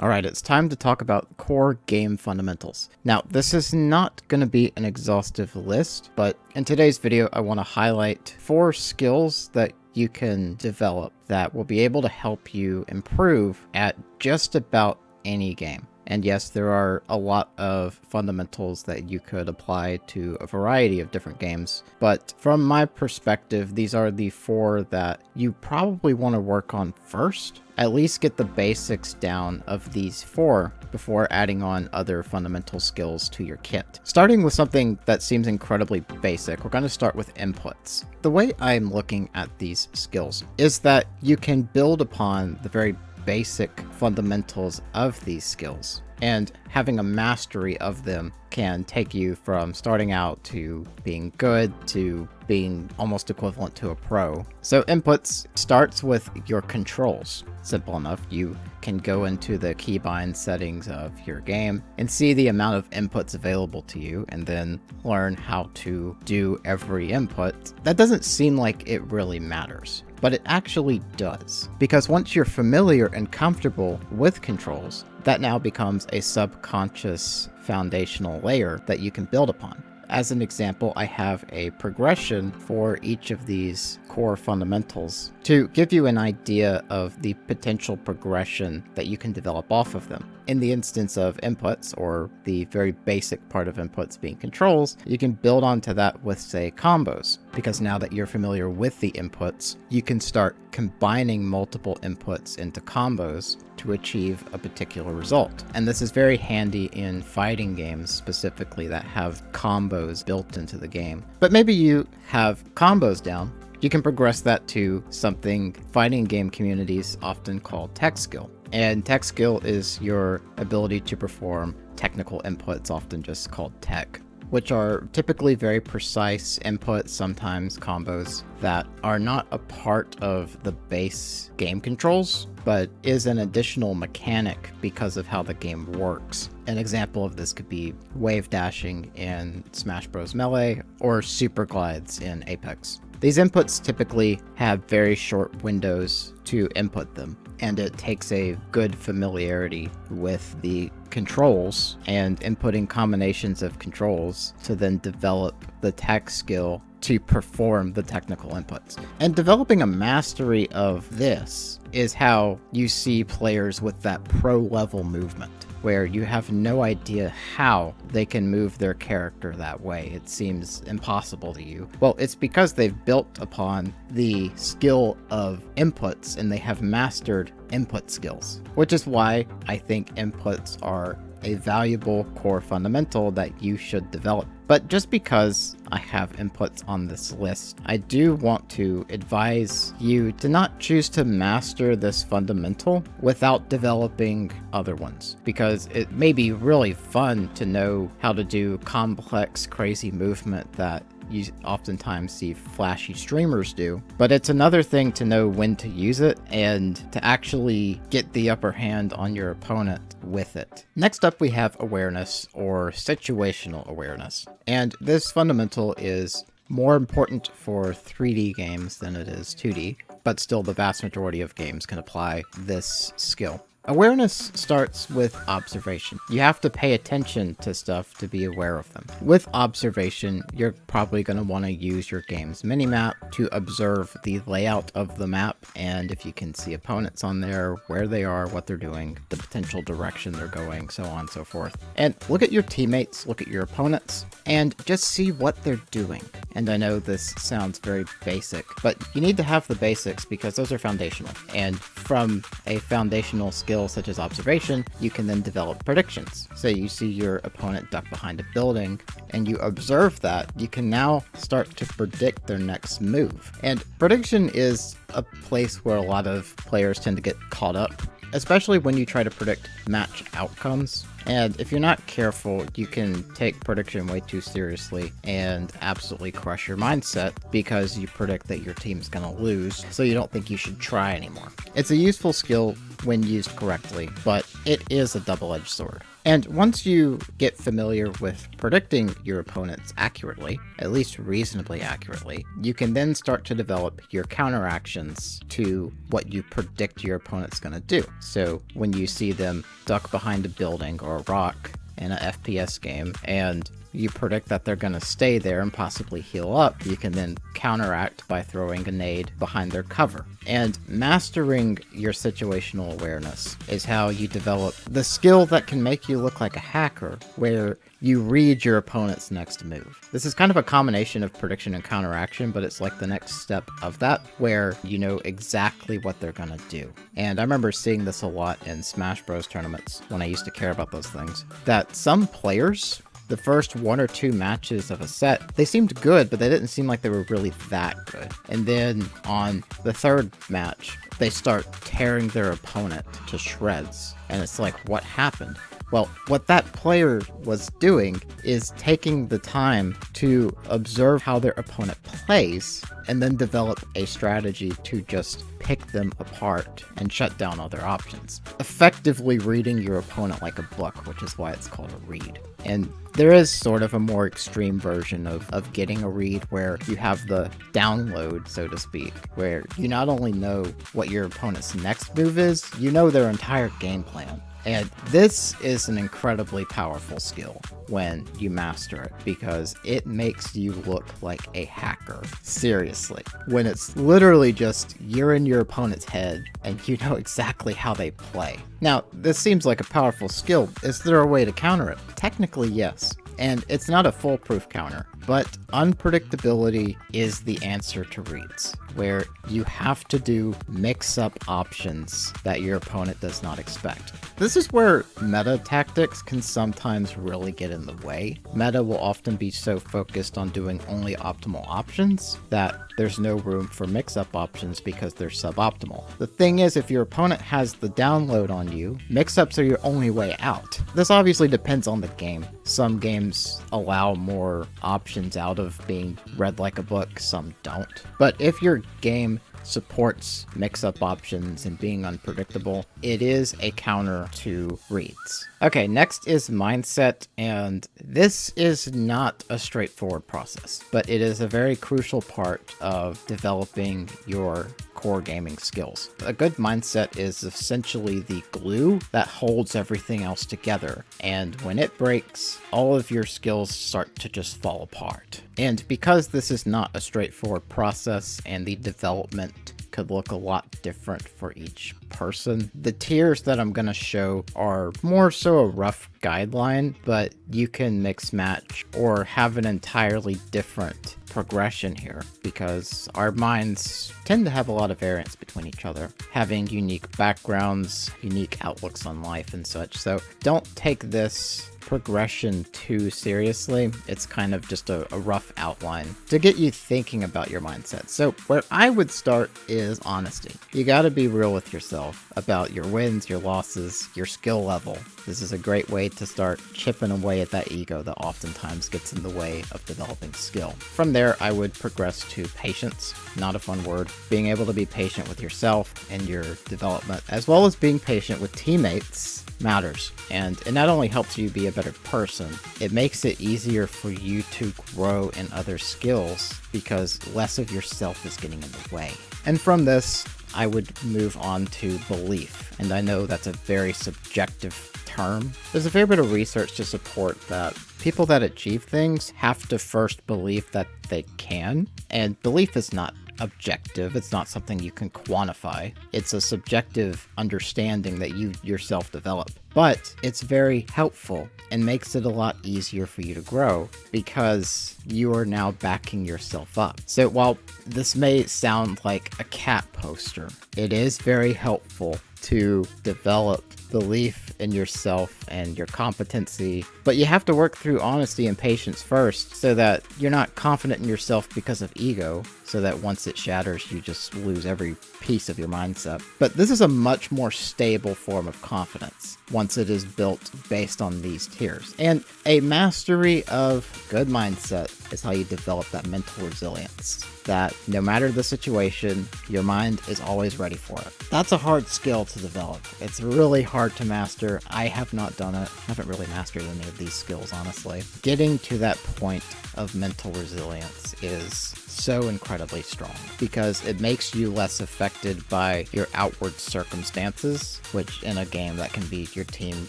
Alright, it's time to talk about core game fundamentals. Now, this is not going to be an exhaustive list, but in today's video, I want to highlight 4 skills that you can develop that will be able to help you improve at just about any game. And yes, there are a lot of fundamentals that you could apply to a variety of different games, but from my perspective, these are the 4 that you probably want to work on first. At least get the basics down of these 4 before adding on other fundamental skills to your kit. Starting with something that seems incredibly basic, we're going to start with inputs. The way I'm looking at these skills is that you can build upon the very basic fundamentals of these skills, and having a mastery of them can take you from starting out to being good to being almost equivalent to a pro. So inputs starts with your controls. Simple enough. You can go into the keybind settings of your game and see the amount of inputs available to you, and then learn how to do every input. That doesn't seem like it really matters, but it actually does, because once you're familiar and comfortable with controls, that now becomes a subconscious foundational layer that you can build upon. As an example, I have a progression for each of these core fundamentals to give you an idea of the potential progression that you can develop off of them. In the instance of inputs, or the very basic part of inputs being controls, you can build onto that with, say, combos, because now that you're familiar with the inputs, you can start combining multiple inputs into combos to achieve a particular result. And this is very handy in fighting games specifically that have combos built into the game. But maybe you have combos down, you can progress that to something fighting game communities often call tech skill. And tech skill is your ability to perform technical inputs, often just called tech, which are typically very precise inputs, sometimes combos, that are not a part of the base game controls, but is an additional mechanic because of how the game works. An example of this could be wave dashing in Smash Bros. Melee, or super glides in Apex. These inputs typically have very short windows to input them, and it takes a good familiarity with the controls and inputting combinations of controls to then develop the tech skill to perform the technical inputs. And developing a mastery of this is how you see players with that pro level movement, where you have no idea how they can move their character that way. It seems impossible to you. Well, it's because they've built upon the skill of inputs and they have mastered input skills, which is why I think inputs are a valuable core fundamental that you should develop. But just because I have inputs on this list, I do want to advise you to not choose to master this fundamental without developing other ones, because it may be really fun to know how to do complex, crazy movement that you oftentimes see flashy streamers do, but it's another thing to know when to use it and to actually get the upper hand on your opponent with it. Next up, we have awareness, or situational awareness. And this fundamental is more important for 3D games than it is 2D, but still the vast majority of games can apply this skill. Awareness starts with observation. You have to pay attention to stuff to be aware of them. With observation, you're probably going to want to use your game's minimap to observe the layout of the map, and if you can see opponents on there, where they are, what they're doing, the potential direction they're going, so on and so forth. And look at your teammates, look at your opponents, and just see what they're doing. And I know this sounds very basic, but you need to have the basics because those are foundational. And from a foundational skill such as observation, you can then develop predictions. So you see your opponent duck behind a building and you observe that, you can now start to predict their next move. And prediction is a place where a lot of players tend to get caught up, especially when you try to predict match outcomes. And if you're not careful, you can take prediction way too seriously and absolutely crush your mindset because you predict that your team's gonna lose, so you don't think you should try anymore. It's a useful skill when used correctly, but it is a double-edged sword. And once you get familiar with predicting your opponents accurately, at least reasonably accurately, you can then start to develop your counteractions to what you predict your opponent's going to do. So when you see them duck behind a building or a rock in an FPS game, and you predict that they're going to stay there and possibly heal up, you can then counteract by throwing a nade behind their cover. And mastering your situational awareness is how you develop the skill that can make you look like a hacker, where you read your opponent's next move. This is kind of a combination of prediction and counteraction, but it's like the next step of that, where you know exactly what they're gonna do. And I remember seeing this a lot in Smash Bros. Tournaments when I used to care about those things, that some players, the first 1 or 2 matches of a set, they seemed good, but they didn't seem like they were really that good. And then on the third match, they start tearing their opponent to shreds. And it's like, what happened? Well, what that player was doing is taking the time to observe how their opponent plays and then develop a strategy to just pick them apart and shut down other options. Effectively reading your opponent like a book, which is why it's called a read. And there is sort of a more extreme version of getting a read where you have the download, so to speak, where you not only know what your opponent's next move is, you know their entire game plan. And this is an incredibly powerful skill when you master it, because it makes you look like a hacker. Seriously. When it's literally just you're in your opponent's head and you know exactly how they play. Now, this seems like a powerful skill. Is there a way to counter it? Technically, yes. And it's not a foolproof counter, but unpredictability is the answer to reads, where you have to do mix-up options that your opponent does not expect. This is where meta tactics can sometimes really get in the way. Meta will often be so focused on doing only optimal options that there's no room for mix-up options because they're suboptimal. The thing is, if your opponent has the download on you, mix-ups are your only way out. This obviously depends on the game. Some games allow more options out of being read like a book, some don't. But if your game supports mix-up options and being unpredictable, it is a counter to reads. Okay, next is mindset, and this is not a straightforward process, but it is a very crucial part of developing your core gaming skills. A good mindset is essentially the glue that holds everything else together, and when it breaks, all of your skills start to just fall apart. And because this is not a straightforward process and the development could look a lot different for each person, the tiers that I'm going to show are more so a rough guideline, but you can mix match or have an entirely different progression here, because our minds tend to have a lot of variance between each other, having unique backgrounds, unique outlooks on life and such. So don't take this progression too seriously. It's kind of just a rough outline to get you thinking about your mindset. So where I would start is honesty. You got to be real with yourself about your wins, your losses, your skill level. This is a great way to start chipping away at that ego that oftentimes gets in the way of developing skill. From there, I would progress to patience. Not a fun word. Being able to be patient with yourself and your development, as well as being patient with teammates, matters. And it not only helps you be a better person, it makes it easier for you to grow in other skills because less of yourself is getting in the way. And from this, I would move on to belief. And I know that's a very subjective term. There's a fair bit of research to support that people that achieve things have to first believe that they can. And belief is not objective. It's not something you can quantify. It's a subjective understanding that you yourself develop. But it's very helpful and makes it a lot easier for you to grow because you are now backing yourself up. So while this may sound like a cat poster, it is very helpful to develop belief in yourself and your competency, but you have to work through honesty and patience first so that you're not confident in yourself because of ego, so that once it shatters, you just lose every piece of your mindset. But this is a much more stable form of confidence once it is built based on these tiers. And a mastery of good mindset is how you develop that mental resilience, that no matter the situation, your mind is always ready for it. That's a hard skill to develop. It's really hard to master. I have not done it. I haven't really mastered any of these skills, honestly. Getting to that point of mental resilience is so incredibly strong because it makes you less affected by your outward circumstances, which in a game that can be your team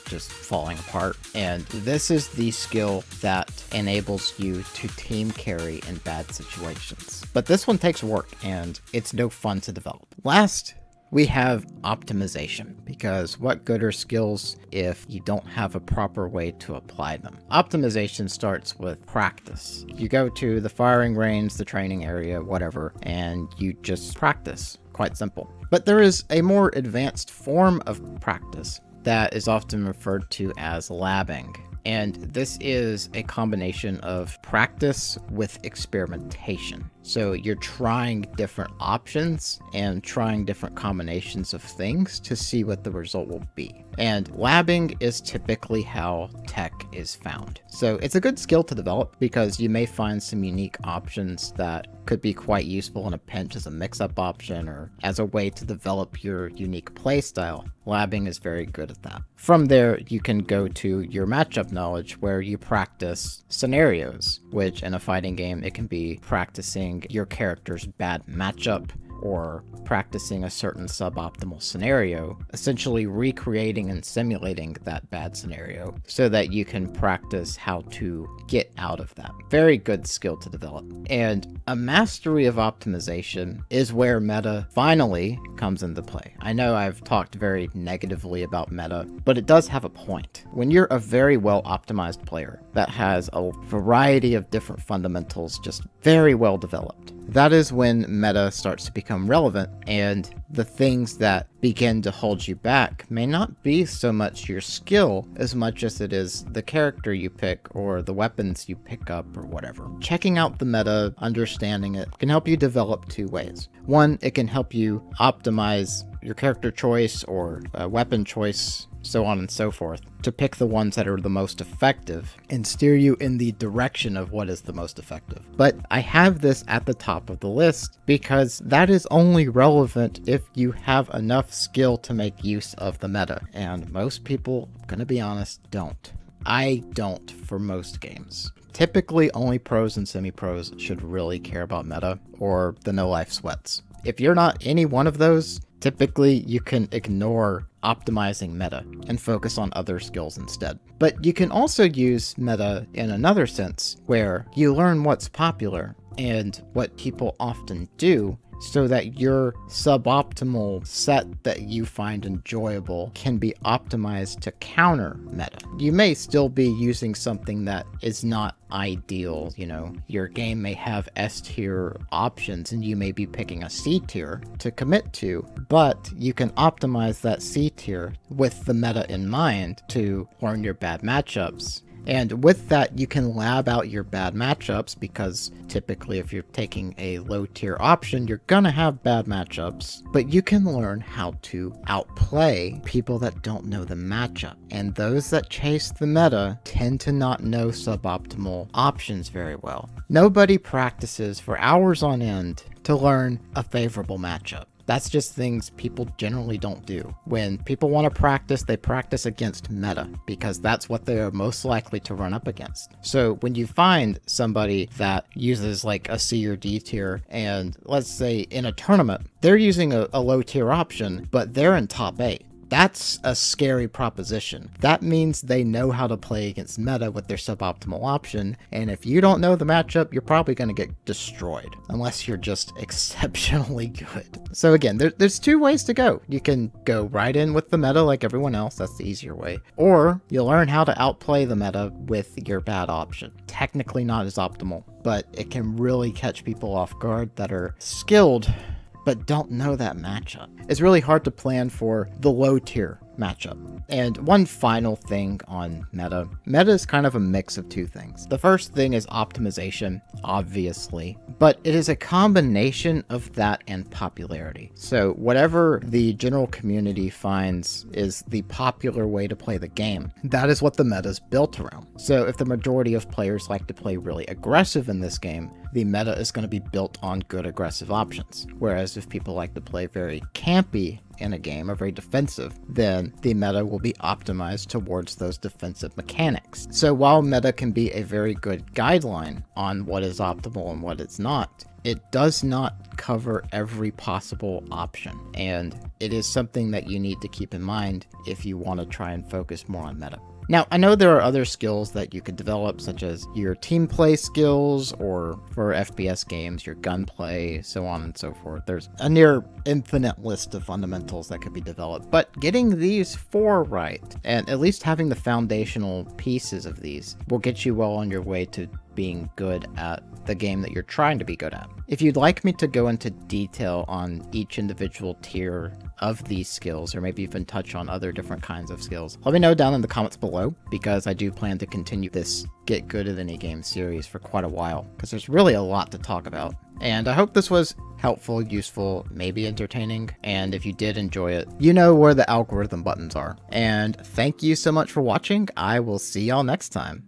just falling apart. And this is the skill that enables you to team carry in bad situations. But this one takes work and it's no fun to develop. Last, we have optimization, because what good are skills if you don't have a proper way to apply them? Optimization starts with practice. You go to the firing range, the training area, whatever, and you just practice. Quite simple. But there is a more advanced form of practice that is often referred to as labbing. And this is a combination of practice with experimentation. So you're trying different options and trying different combinations of things to see what the result will be. And labbing is typically how tech is found. So it's a good skill to develop because you may find some unique options that could be quite useful in a pinch as a mix-up option or as a way to develop your unique playstyle. Labbing is very good at that. From there, you can go to your matchup knowledge where you practice scenarios, which in a fighting game, it can be practicing your character's bad matchup or practicing a certain suboptimal scenario, essentially recreating and simulating that bad scenario so that you can practice how to get out of that. Very good skill to develop. And a mastery of optimization is where meta finally comes into play. I know I've talked very negatively about meta, but it does have a point. When you're a very well optimized player that has a variety of different fundamentals just very well developed, that is when meta starts to become relevant, and the things that begin to hold you back may not be so much your skill as much as it is the character you pick or the weapons you pick up or whatever. Checking out the meta, understanding it, can help you develop two ways. One, it can help you optimize your character choice or weapon choice, so on and so forth, to pick the ones that are the most effective and steer you in the direction of what is the most effective. But I have this at the top of the list because that is only relevant if you have enough skill to make use of the meta, and most people, gonna be honest, don't. I don't for most games. Typically, only pros and semi-pros should really care about meta or the no-life sweats. If you're not any one of those, typically you can ignore optimizing meta and focus on other skills instead. But you can also use meta in another sense, where you learn what's popular and what people often do, so that your suboptimal set that you find enjoyable can be optimized to counter meta. You may still be using something that is not ideal. You know, your game may have S tier options and you may be picking a C tier to commit to, but you can optimize that C tier with the meta in mind to learn your bad matchups. And with that, you can lab out your bad matchups, because typically if you're taking a low tier option, you're gonna have bad matchups, but you can learn how to outplay people that don't know the matchup. And those that chase the meta tend to not know suboptimal options very well. Nobody practices for hours on end to learn a favorable matchup. That's just things people generally don't do. When people want to practice, they practice against meta because that's what they are most likely to run up against. So when you find somebody that uses like a C or D tier, and let's say in a tournament, they're using a low tier option, but they're in top 8. That's a scary proposition. That means they know how to play against meta with their suboptimal option, and if you don't know the matchup, you're probably going to get destroyed, unless you're just exceptionally good. So again, there's two ways to go. You can go right in with the meta like everyone else, that's the easier way, or you'll learn how to outplay the meta with your bad option. Technically not as optimal, but it can really catch people off guard that are skilled but don't know that matchup. It's really hard to plan for the low tier matchup. And one final thing on meta. Meta is kind of a mix of two things. The first thing is optimization, obviously, but it is a combination of that and popularity. So whatever the general community finds is the popular way to play the game, that is what the meta is built around. So if the majority of players like to play really aggressive in this game, the meta is going to be built on good aggressive options. Whereas if people like to play very campy in a game, or very defensive, then the meta will be optimized towards those defensive mechanics. So while meta can be a very good guideline on what is optimal and what it's not, it does not cover every possible option, and it is something that you need to keep in mind if you want to try and focus more on meta. Now, I know there are other skills that you could develop, such as your team play skills, or for FPS games, your gunplay, so on and so forth. There's a near infinite list of fundamentals that could be developed, but getting these 4 right, and at least having the foundational pieces of these, will get you well on your way to being good at the game that you're trying to be good at. If you'd like me to go into detail on each individual tier of these skills, or maybe even touch on other different kinds of skills, let me know down in the comments below, because I do plan to continue this Get Good at Any Game series for quite a while, because there's really a lot to talk about. And I hope this was helpful, useful, maybe entertaining, and if you did enjoy it, you know where the algorithm buttons are. And thank you so much for watching. I will see y'all next time.